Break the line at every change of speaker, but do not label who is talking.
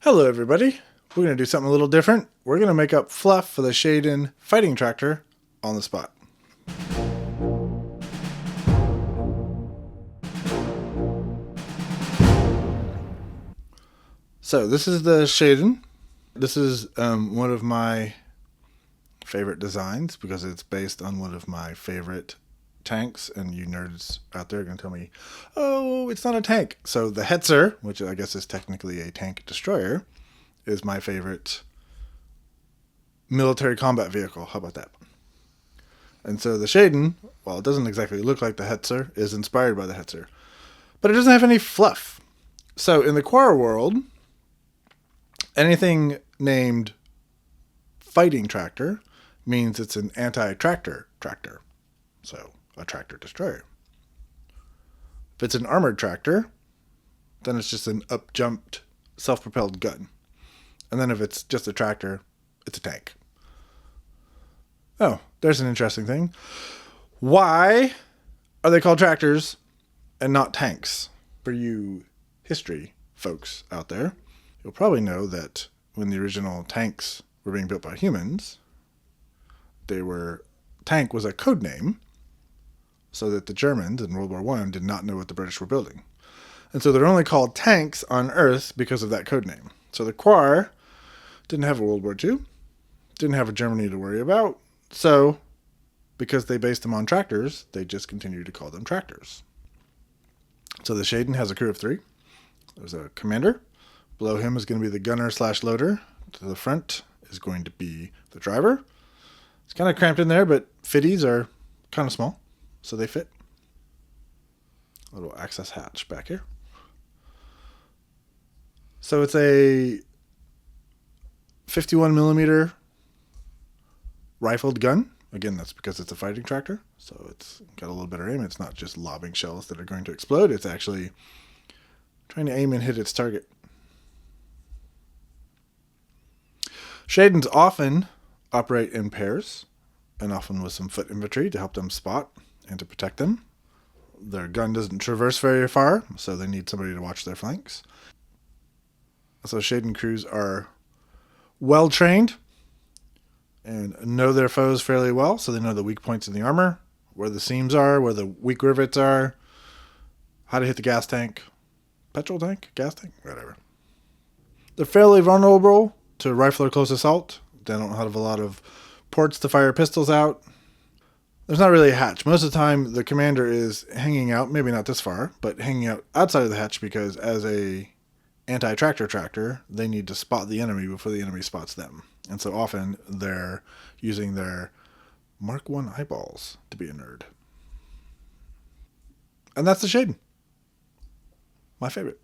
Hello everybody, we're going to do something a little different. We're going to make up fluff for the Shaedyn fighting tractor on the spot. So this is the Shaedyn. This is one of my favorite designs because it's based on one of my favorite tanks, and you nerds out there are going to tell me, oh, it's not a tank. So the Hetzer, which I guess is technically a tank destroyer, is my favorite military combat vehicle. How about that? And so the Shaedyn, while it doesn't exactly look like the Hetzer, is inspired by the Hetzer. But it doesn't have any fluff. So in the Quar world, anything named fighting tractor means it's an anti-tractor tractor. So a tractor destroyer. If it's an armored tractor, then it's just an up-jumped, self-propelled gun. And then if it's just a tractor, it's a tank. Oh, there's an interesting thing. Why are they called tractors and not tanks? For you history folks out there, you'll probably know that when the original tanks were being built by humans, tank was a code name so that the Germans in World War I did not know what the British were building. And so they're only called tanks on Earth because of that code name. So the Quar didn't have a World War II, didn't have a Germany to worry about. So because they based them on tractors, they just continued to call them tractors. So the Shaedyn has a crew of 3. There's a commander. Below him is going to be the gunner/loader. To the front is going to be the driver. It's kind of cramped in there, but fitties are kind of small, so they fit. A little access hatch back here. So it's a 51 millimeter rifled gun. Again, that's because it's a fighting tractor, so it's got a little better aim. It's not just lobbing shells that are going to explode. It's actually trying to aim and hit its target. Shaedyns often operate in pairs, and often with some foot infantry to help them spot and to protect them. Their gun doesn't traverse very far, so they need somebody to watch their flanks. So Shaedyn crews are well trained and know their foes fairly well, so they know the weak points in the armor, where the seams are, where the weak rivets are, how to hit the gas tank, petrol tank, gas tank, whatever. They're fairly vulnerable to rifle or close assault. They don't have a lot of ports to fire pistols out. There's not really a hatch. Most of the time, the commander is hanging out, maybe not this far, but hanging out outside of the hatch because as a anti-tractor tractor, they need to spot the enemy before the enemy spots them. And so often they're using their Mark I eyeballs to be a nerd. And that's the Shaedyn. My favorite.